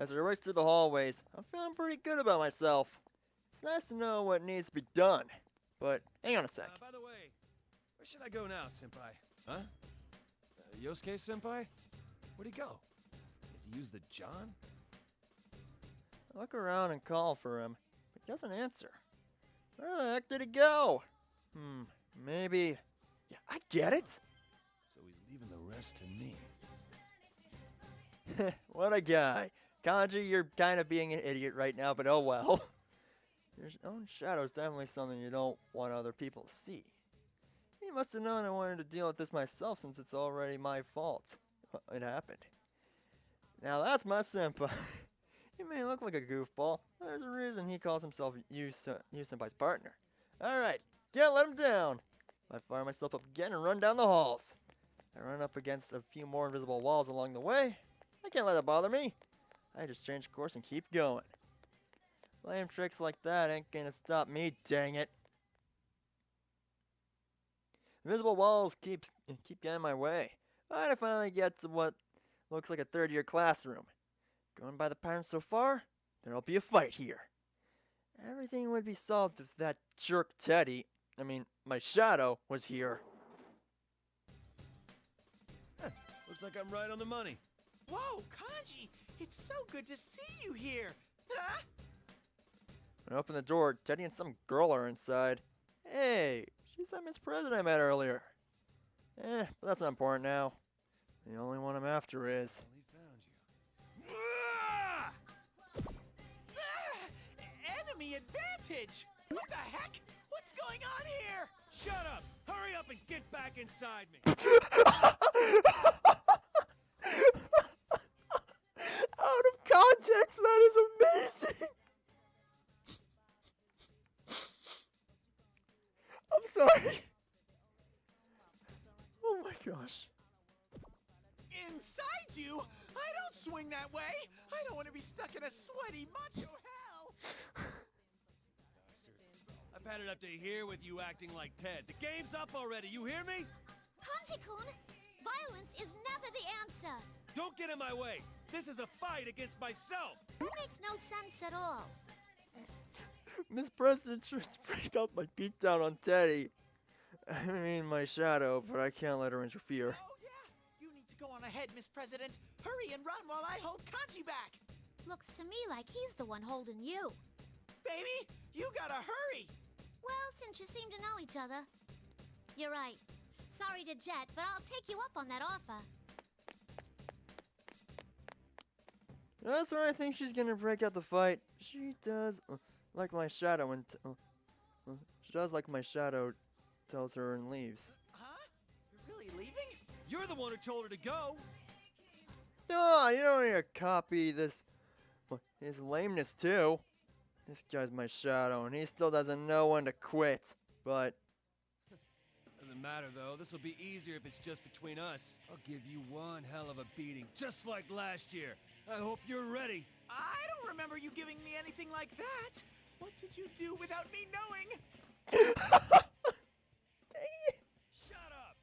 As I race through the hallways, I'm feeling pretty good about myself. It's nice to know what needs to be done. But hang on a sec. By the way, where should I go now, Senpai? Huh? Yosuke Senpai? Where'd he go? Did he use the John? I look around and call for him, but he doesn't answer. Where the heck did he go? Maybe... Yeah, I get it! So he's leaving the rest to me. What a guy. Kanji, you're kind of being an idiot right now, but oh well. Your own shadow is definitely something you don't want other people to see. He must have known I wanted to deal with this myself since it's already my fault. It happened. Now that's my senpai. He may look like a goofball, but there's a reason he calls himself you senpai's partner. Alright, can't let him down. I fire myself up again and run down the halls. I run up against a few more invisible walls along the way. I can't let it bother me. I just change course and keep going. Lame tricks like that ain't gonna stop me, dang it. Invisible walls keep getting in my way. But I finally get to what looks like a third-year classroom. Going by the pattern so far, there'll be a fight here. Everything would be solved if that jerk Teddie, my shadow, was here. Looks like I'm right on the money. Whoa, Kanji! It's so good to see you here! Huh? When I open the door, Teddie and some girl are inside. Hey, she's that Miss President I met earlier. But that's not important now. The only one I'm after is... Well, he found you. Enemy advantage! What the heck? What's going on here? Shut up! Hurry up and get back inside me! Out of context, that is amazing! I'm sorry. Oh my gosh. Inside you? I don't swing that way! I don't want to be stuck in a sweaty macho hell! I've had it up to here with you acting like Ted. The game's up already, you hear me? Kanji-kun, violence is never the answer. Don't get in my way. This is a fight against myself. That makes no sense at all. Miss President tries to break out my beatdown on Teddie. My shadow, but I can't let her interfere. Oh yeah? You need to go on ahead, Miss President. Hurry and run while I hold Kanji back! Looks to me like he's the one holding you. Baby, you gotta hurry! Well, since you seem to know each other. You're right. Sorry to Jet, but I'll take you up on that offer. That's when I think she's gonna break out the fight. She does like my shadow and she does like my shadow tells her and leaves. Huh? You're really leaving? You're the one who told her to go. No, you don't need to copy this. His lameness too. This guy's my shadow, and he still doesn't know when to quit. But Doesn't matter though. This will be easier if it's just between us. I'll give you one hell of a beating, just like last year. I hope you're ready. I don't remember you giving me anything like that! What did you do without me knowing? Shut up.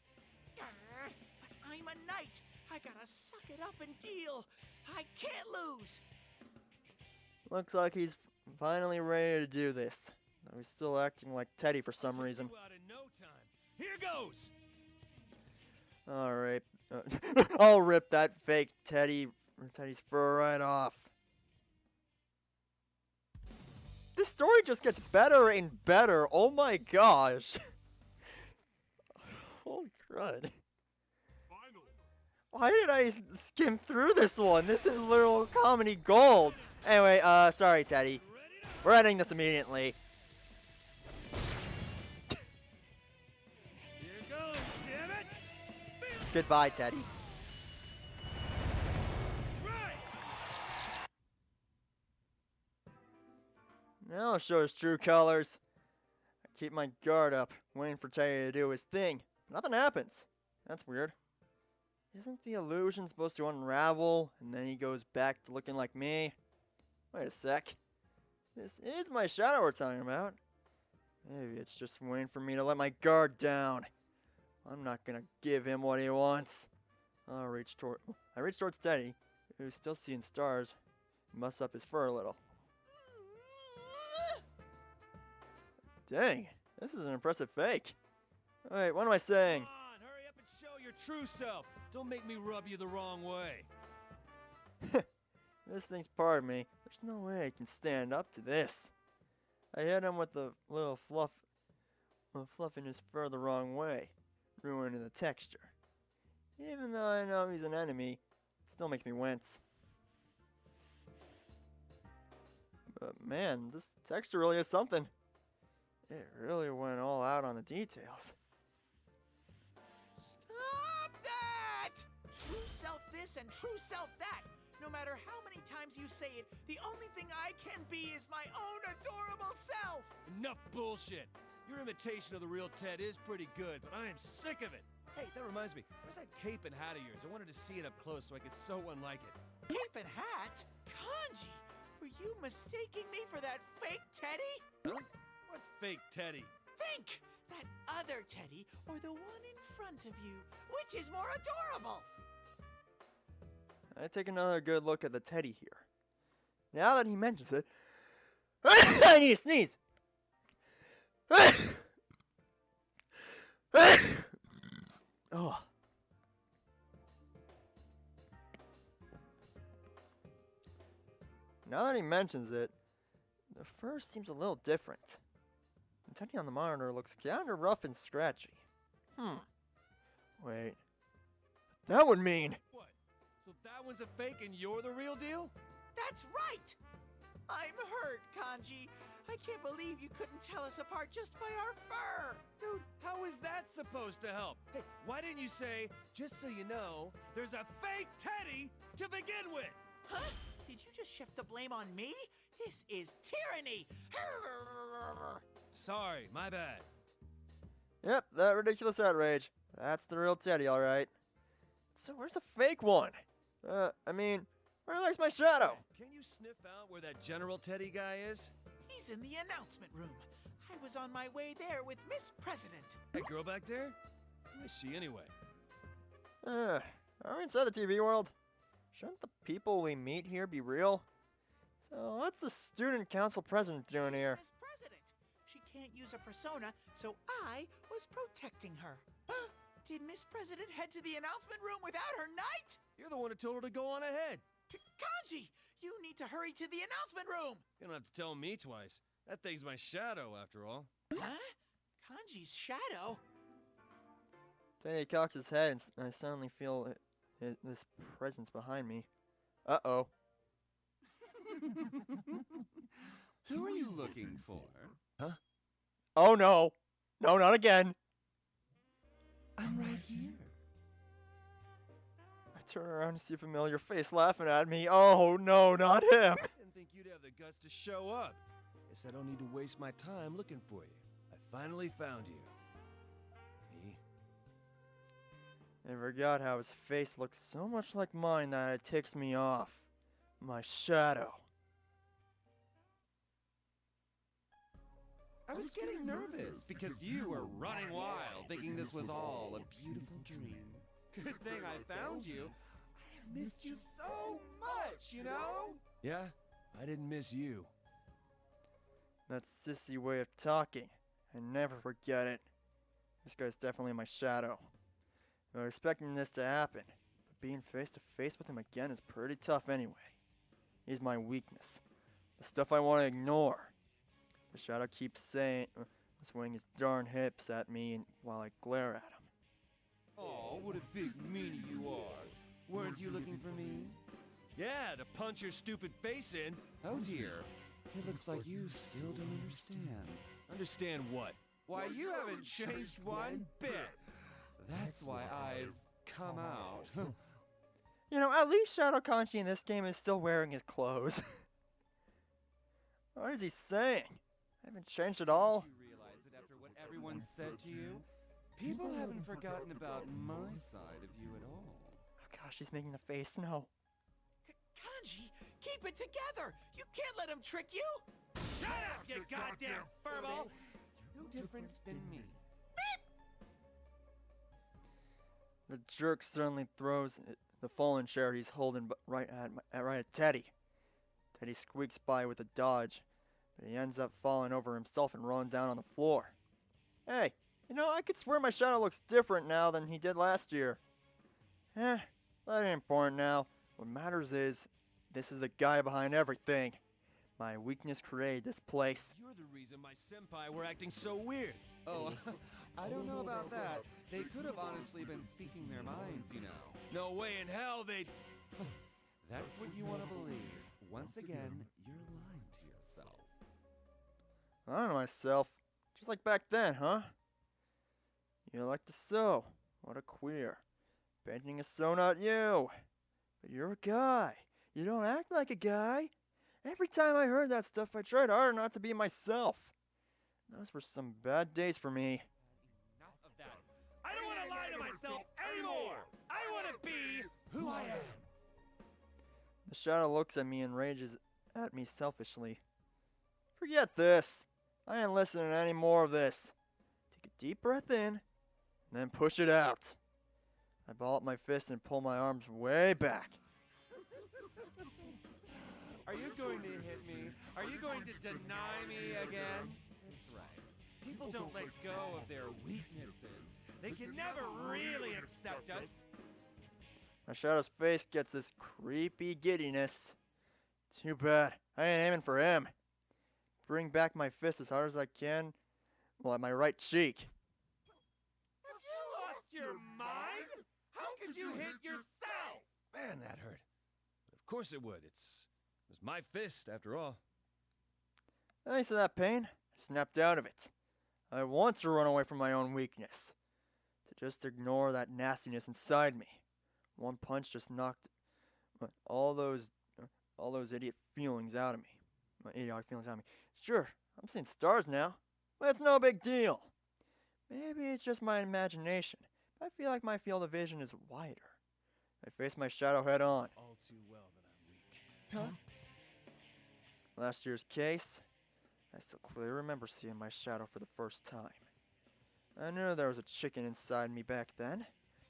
But I'm a knight. I gotta suck it up and deal. I can't lose. looks like he's finally ready to do this. Though he's still acting like Teddie for some reason. You out in no time. Here goes. Alright. I'll rip that fake Teddie's fur right off. This story just gets better and better. Oh my gosh. Holy crud. Why did I skim through this one? This is literal comedy gold. Anyway, sorry, Teddie. We're ending this immediately. Here goes, damn it. Goodbye, Teddie. Right. Now I'll show his true colors. I keep my guard up, waiting for Teddie to do his thing. Nothing happens. That's weird. Isn't the illusion supposed to unravel, and then he goes back to looking like me? Wait a sec. This is my shadow we're talking about. Maybe it's just waiting for me to let my guard down. I'm not gonna give him what he wants. I reach towards Teddie, who's still seeing stars. muss up his fur a little. Dang, this is an impressive fake. Wait, what am I saying? Come on, hurry up and show your true self. Don't make me rub you the wrong way. This thing's part of me. There's no way I can stand up to this. I hit him with the little fluffing his fur the wrong way, ruining the texture. Even though I know he's an enemy, it still makes me wince. But man, this texture really is something. It really went all out on the details. Stop that! True self this and true self that. No matter how many times you say it, the only thing I can be is my own adorable self! Enough bullshit. Your imitation of the real Ted is pretty good, but I am sick of it. Hey, that reminds me. Where's that cape and hat of yours? I wanted to see it up close so I could so unlike it. Cape and hat? Kanji, were you mistaking me for that fake Teddie? Huh? What fake Teddie? Think! That other Teddie or the one in front of you? Which is more adorable? I take another good look at the Teddie here. Now that he mentions it, I need to sneeze. Oh. Now that he mentions it, the fur seems a little different. The Teddie on the monitor looks kinda rough and scratchy. Wait. That would mean... What? So that one's a fake and you're the real deal? That's right! I'm hurt, Kanji. I can't believe you couldn't tell us apart just by our fur! Dude, how is that supposed to help? Hey, why didn't you say, just so you know, there's a fake Teddie to begin with? Huh? Did you just shift the blame on me? This is tyranny! Sorry, my bad. Yep, that ridiculous outrage. That's the real Teddie, alright. So where's the fake one? I mean, where the heck's my shadow? Can you sniff out where that General Teddie guy is? He's in the announcement room. I was on my way there with Miss President. That girl back there? Who is she anyway? Are we inside the TV world? Shouldn't the people we meet here be real? So what's the student council president doing She's here? Miss President. She can't use a persona, so I was protecting her. Did Miss President head to the announcement room without her knight? You're the one who told her to go on ahead. Kanji, you need to hurry to the announcement room. You don't have to tell me twice. That thing's my shadow, after all. Huh? Kanji's shadow? Teddie cocks his head and I suddenly feel this presence behind me. Uh-oh. Who are you looking for? Huh? Oh no! No, not again! I'm right here. I turn around to see a familiar face laughing at me. Oh no, not him! Didn't think you'd have the guts to show up. Guess I don't need to waste my time looking for you. I finally found you. Me? I forgot how his face looks so much like mine that it ticks me off. My shadow. I was getting nervous because you were running wild, thinking this was all a beautiful dream. Good thing I found you. I have missed you so much, you know? Yeah, I didn't miss you. That sissy way of talking. I never forget it. This guy's definitely my shadow. I was expecting this to happen, but being face to face with him again is pretty tough anyway. He's my weakness. The stuff I want to ignore. The shadow keeps swinging his darn hips at me while I glare at him. Oh, what a big meanie you are. Weren't you looking for me? Yeah, to punch your stupid face in. Oh dear. It looks like you still don't understand. Understand what? Why, you haven't changed one bit. That's why I've come out. You know, at least Shadow Kanji in this game is still wearing his clothes. What is he saying? I haven't changed at all. Did you realize that after what everyone said to you, people haven't forgotten about my side of you at all. Oh gosh, he's making the face. No. Kanji, keep it together. You can't let him trick you. Shut up, you goddamn furball! You're no different than me. The jerk suddenly throws the fallen chair he's holding right at Teddie. Teddie squeaks by with a dodge, but he ends up falling over himself and rolling down on the floor. Hey, I could swear my shadow looks different now than he did last year. That ain't important now. What matters is, this is the guy behind everything. My weakness created this place. You're the reason my senpai were acting so weird. Oh, I don't know about that. They could have honestly been speaking their minds, you know. No way in hell they'd... That's what you want to believe. Once again, you're lying to yourself. I don't know myself. Just like back then, huh? You like to sew. What a queer. Painting is so not you. But you're a guy. You don't act like a guy. Every time I heard that stuff, I tried harder not to be myself. Those were some bad days for me. Enough of that. I don't want to lie to myself anymore. I want to be who I am. The shadow looks at me and rages at me selfishly. Forget this. I ain't listening to any more of this. Take a deep breath in, and then push it out. I ball up my fist and pull my arms way back. Are you going to hit me? Are you going to deny me again? That's right. People don't let go of their weaknesses. They can never really accept us. My shadow's face gets this creepy giddiness. Too bad. I ain't aiming for him. Bring back my fist as hard as I can. Well, at my right cheek. Have you lost your mind? How could you hit yourself? Man, that hurt. But of course it would. It was my fist, after all. Thanks to that pain, I snapped out of it. I want to run away from my own weakness. To just ignore that nastiness inside me. One punch just knocked all those idiot feelings out of me. My idiotic feelings out of me. Sure, I'm seeing stars now, but it's no big deal. Maybe it's just my imagination, but I feel like my field of vision is wider. I face my shadow head on. All too well that I'm weak. Huh? Last year's case, I still clearly remember seeing my shadow for the first time. I knew there was a chicken inside me back then,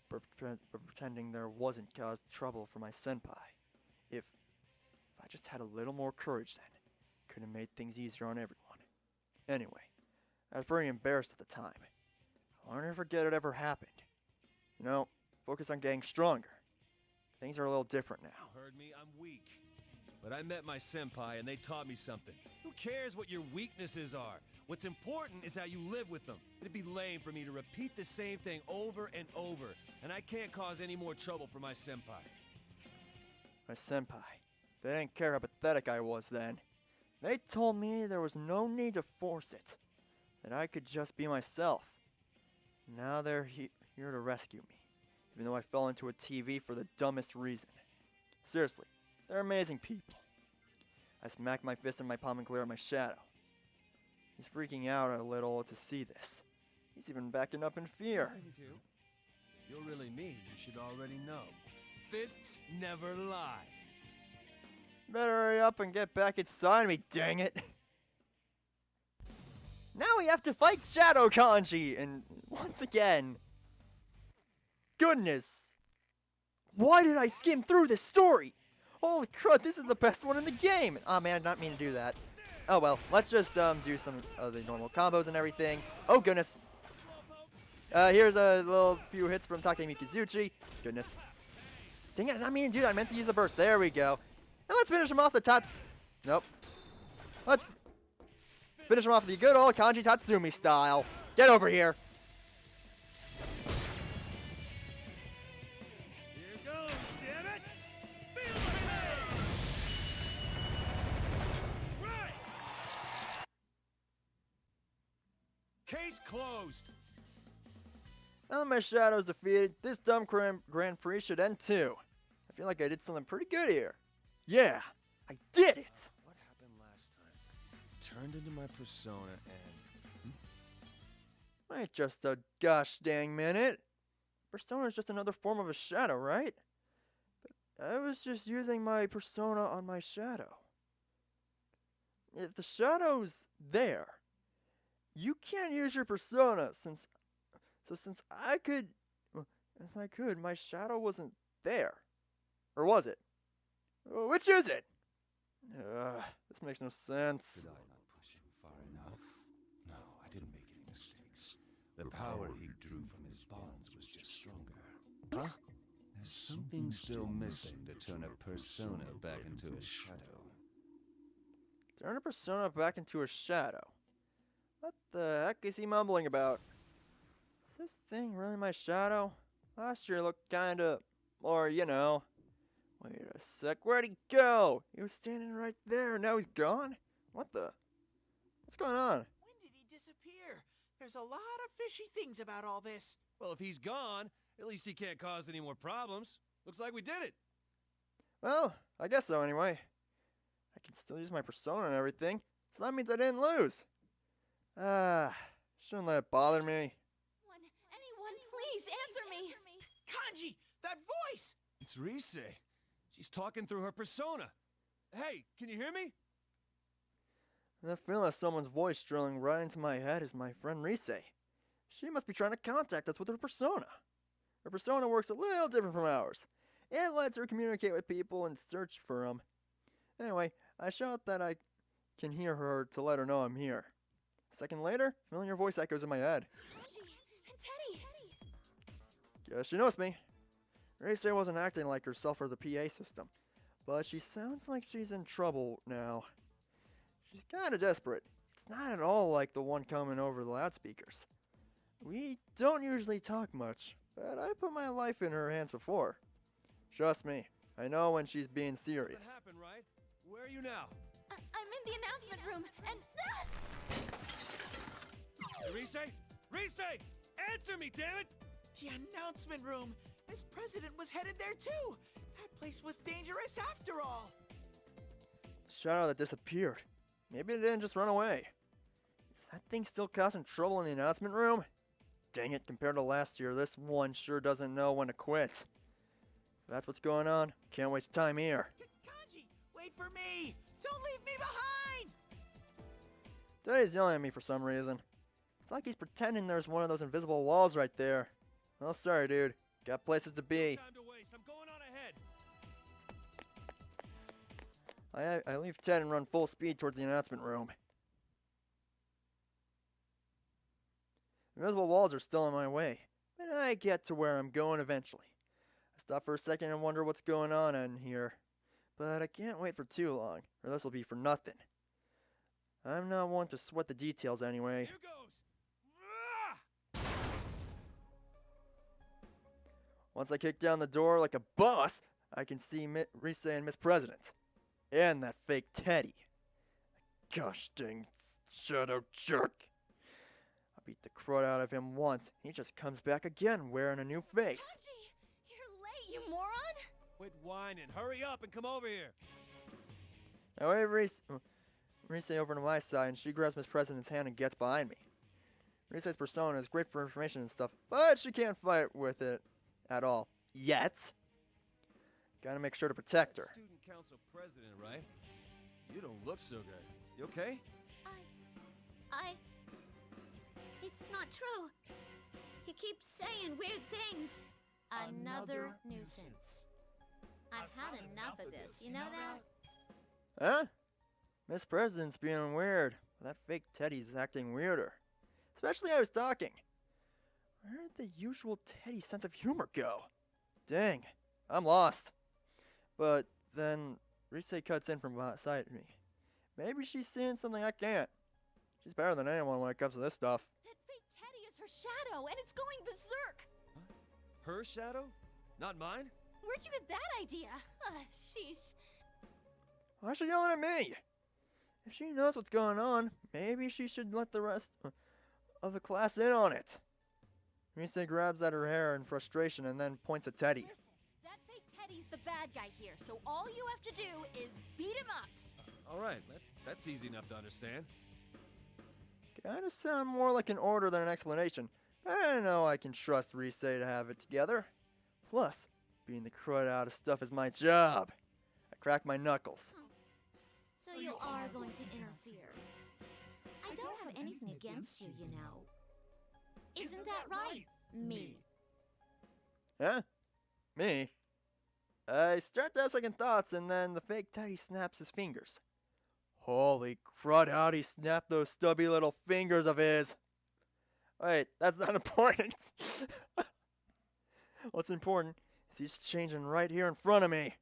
but pretending there wasn't caused trouble for my senpai. If I just had a little more courage then, could have made things easier on everyone. Anyway, I was very embarrassed at the time. I wanted to forget it ever happened. Focus on getting stronger. Things are a little different now. You heard me, I'm weak. But I met my senpai and they taught me something. Who cares what your weaknesses are? What's important is how you live with them. It'd be lame for me to repeat the same thing over and over, and I can't cause any more trouble for my senpai. My senpai. They didn't care how pathetic I was then. They told me there was no need to force it. That I could just be myself. Now they're here to rescue me. Even though I fell into a TV for the dumbest reason. Seriously, they're amazing people. I smack my fist in my palm and glare at my shadow. He's freaking out a little to see this. He's even backing up in fear. If you're really me, you should already know. Fists never lie. Better hurry up and get back inside me, dang it. Now we have to fight Shadow Kanji, and once again. Goodness. Why did I skim through this story? Holy crud, this is the best one in the game. Oh man, I did not mean to do that. Oh well, let's just do some of the normal combos and everything. Oh goodness. Here's a little few hits from Takemi Kizuchi. Goodness. Dang it, I did not mean to do that. I meant to use the burst. There we go. And let's finish him off the Tats. Nope. Let's finish him off the good old Kanji Tatsumi style. Get over here. Here goes, damn it! Feel my right! Case closed. Now that my shadow's defeated, this dumb Grand Prix should end too. I feel like I did something pretty good here. Yeah, I did it! What happened last time? Turned into my persona and... Wait just a gosh dang minute. Persona is just another form of a shadow, right? But I was just using my persona on my shadow. If the shadow's there, you can't use your persona since I could, my shadow wasn't there. Or was it? Which is it? This makes no sense. Did I not push him far enough? No, I didn't make any mistakes. The power he drew from his bonds was just stronger. Huh? There's something still missing to turn a persona back into a shadow. Turn a persona back into a shadow. What the heck is he mumbling about? Is this thing really my shadow? Last year it looked kinda, or you know. Wait a sec, where'd he go? He was standing right there, now he's gone? What the? What's going on? When did he disappear? There's a lot of fishy things about all this. Well, if he's gone, at least he can't cause any more problems. Looks like we did it. Well, I guess so anyway. I can still use my persona and everything, so that means I didn't lose. Shouldn't let it bother me. Anyone, please answer me. Kanji, that voice! It's Rise. She's talking through her persona. Hey, can you hear me? That feeling of someone's voice drilling right into my head is my friend Rise. She must be trying to contact us with her persona. Her persona works a little different from ours. It lets her communicate with people and search for them. Anyway, I shout that I can hear her to let her know I'm here. A second later, familiar voice echoes in my head. Kanji and Teddie. Guess she knows me. Rise wasn't acting like herself or the PA system, but she sounds like she's in trouble now. She's kinda desperate. It's not at all like the one coming over the loudspeakers. We don't usually talk much, but I put my life in her hands before. Trust me, I know when she's being serious. Something happened, right? Where are you now? I'm in the announcement room, and Rise? Rise! Answer me, damn it! The announcement room! This president was headed there too! That place was dangerous after all! The shadow that disappeared. Maybe it didn't just run away. Is that thing still causing trouble in the announcement room? Dang it, compared to last year, this one sure doesn't know when to quit. If that's what's going on, can't waste time here. Kanji, wait for me! Don't leave me behind! Teddie's yelling at me for some reason. It's like he's pretending there's one of those invisible walls right there. Oh, sorry, dude. Got places to be. Time to waste. I'm going on ahead. I leave Ted and run full speed towards the announcement room. Invisible walls are still in my way, but I get to where I'm going eventually. I stop for a second and wonder what's going on in here, but I can't wait for too long, or this will be for nothing. I'm not one to sweat the details anyway. Here goes. Once I kick down the door like a boss, I can see Rise and Miss President. And that fake Teddie. Gosh dang shadow jerk. I beat the crud out of him once. He just comes back again wearing a new face. Kanji, you're late, you moron. Quit whining. Hurry up and come over here. I wave Rise over to my side and she grabs Miss President's hand and gets behind me. Rise's persona is great for information and stuff, but she can't fight with it at all. Yet. Gotta make sure to protect her. Student council president, right? You don't look so good. You okay? It's not true. He keeps saying weird things. Another nuisance. I've had enough of this, you know that? Huh? Miss President's being weird. That fake Teddie's acting weirder. Especially I was talking. Where did the usual Teddie sense of humor go? Dang, I'm lost. But then Rise cuts in from beside me. Maybe she's seeing something I can't. She's better than anyone when it comes to this stuff. That fake Teddie is her shadow, and it's going berserk. Her shadow? Not mine? Where'd you get that idea? Sheesh. Why is she yelling at me? If she knows what's going on, maybe she should let the rest of the class in on it. Rise grabs at her hair in frustration and then points at Teddie. Listen, that fake Teddie's the bad guy here, so all you have to do is beat him up. All right, that's easy enough to understand. Kinda sound more like an order than an explanation, but I know I can trust Rise to have it together. Plus, being the crud out of stuff is my job. I crack my knuckles. So you are going to interfere. I don't have anything against you, you know. Isn't that right, me? Huh? Me? I start to have second thoughts, and then the fake Teddy snaps his fingers. Holy crud, how'd he snap those stubby little fingers of his? Wait, that's not important. What's important is he's changing right here in front of me.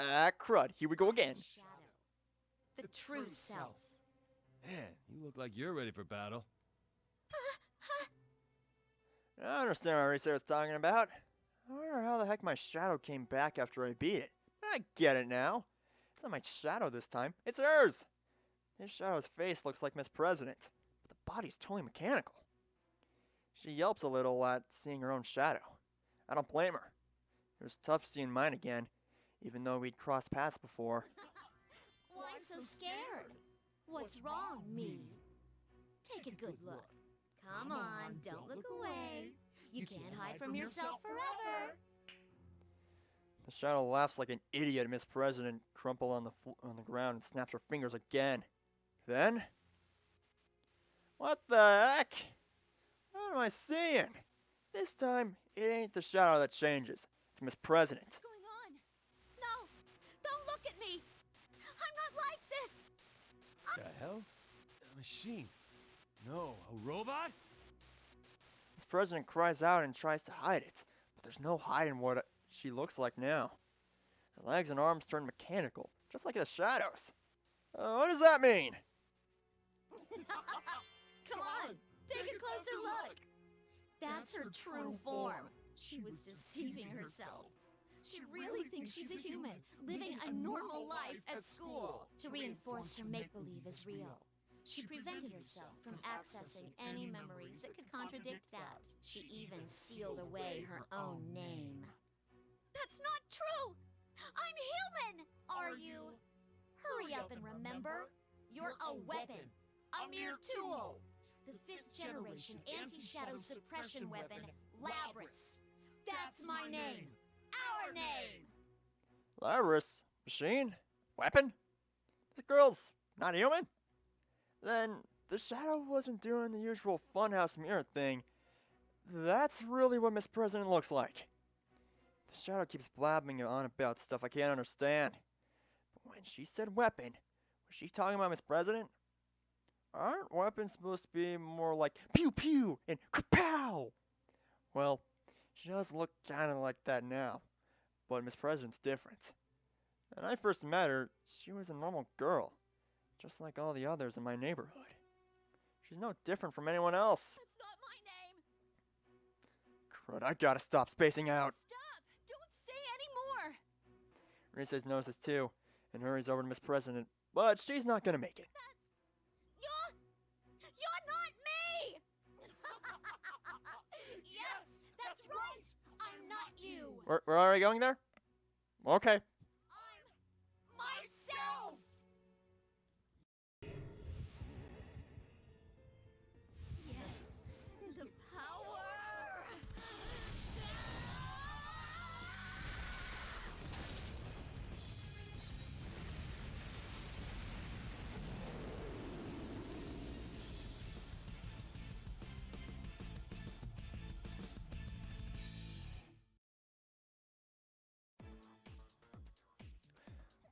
Ah, crud, here we go again. Shadow. The true self. Man, you look like you're ready for battle. I understand what Risa was talking about. I wonder how the heck my shadow came back after I beat it. I get it now. It's not my shadow this time, it's hers. This shadow's face looks like Miss President, but the body's totally mechanical. She yelps a little at seeing her own shadow. I don't blame her. It was tough seeing mine again, even though we'd crossed paths before. Why so scared? What's wrong, me? Take a good look. Come on, don't look away. You can't hide from yourself forever. The shadow laughs like an idiot at Miss President, crumple on the ground and snaps her fingers again. Then, what the heck? What am I seeing? This time, it ain't the shadow that changes. It's Miss President. What's going on? No! Don't look at me! I'm not like this! The hell? A machine? No, a robot? Miss President cries out and tries to hide it, but there's no hiding what she looks like now. Her legs and arms turn mechanical, just like the shadows. What does that mean? Come on, take a closer look. That's her true form. She was deceiving herself. She really thinks she's a human, living a normal life at school. To reinforce her make-believe as real, she prevented herself from accessing any memories that could contradict that. She even sealed away her own name. That's not true! I'm human! Are you? Hurry up and remember. You're a weapon, a mere tool. The 5th generation anti-shadow suppression weapon, Labrys. That's my name. Our name. Labrys? Machine? Weapon? This girl's not human? Then the shadow wasn't doing the usual funhouse mirror thing. That's really what Miss President looks like. The shadow keeps blabbing on about stuff I can't understand. But when she said weapon, was she talking about Miss President? Aren't weapons supposed to be more like pew pew and kapow? Well, she does look kind of like that now, but Miss President's different. When I first met her, she was a normal girl, just like all the others in my neighborhood. She's no different from anyone else. That's not my name! Crud, I gotta stop spacing out. Stop! Don't say any more! Rises notices too, and hurries over to Miss President, but she's not gonna make it. You're not me! Yes, that's right. I'm not you. Where are we going there? Okay. I'm myself. Yes, the power.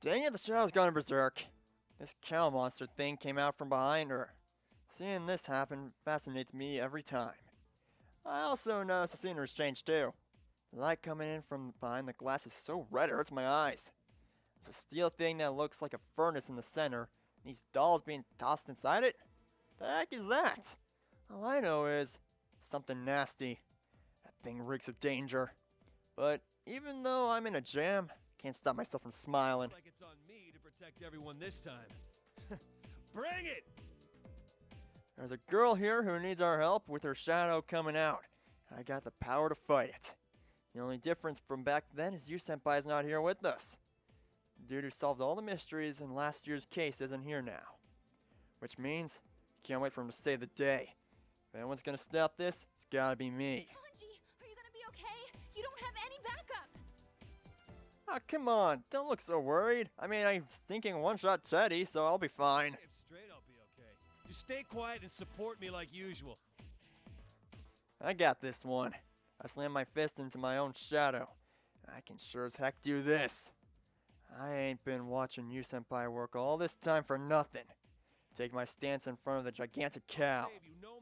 Dang it, the shadow's gone berserk. This cow monster thing came out from behind her. Seeing this happen fascinates me every time. I also noticed the scenery's changed too. The light coming in from behind the glass is so red it hurts my eyes. There's a steel thing that looks like a furnace in the center, and These dolls being tossed inside it? The heck is that? All I know is it's something nasty. That thing reeks of danger. But even though I'm in a jam, I can't stop myself from smiling. Looks like it's on me to protect everyone this time. Bring it! There's a girl here who needs our help with her shadow coming out. I got the power to fight it. The only difference from back then is you senpai's not here with us. The dude who solved all the mysteries in last year's case isn't here now. Which means, can't wait for him to save the day. If anyone's gonna stop this, it's gotta be me. Kanji, are you gonna be okay? You don't have any backup. Ah, come on, don't look so worried. I mean, I'm thinking one-shot Teddie, so I'll be fine. Damn straight I'll be okay. Just stay quiet and support me like usual. I got this one. I slammed my fist into my own shadow. I can sure as heck do this. I ain't been watching you senpai work all this time for nothing. Take my stance in front of the gigantic cow. Save you no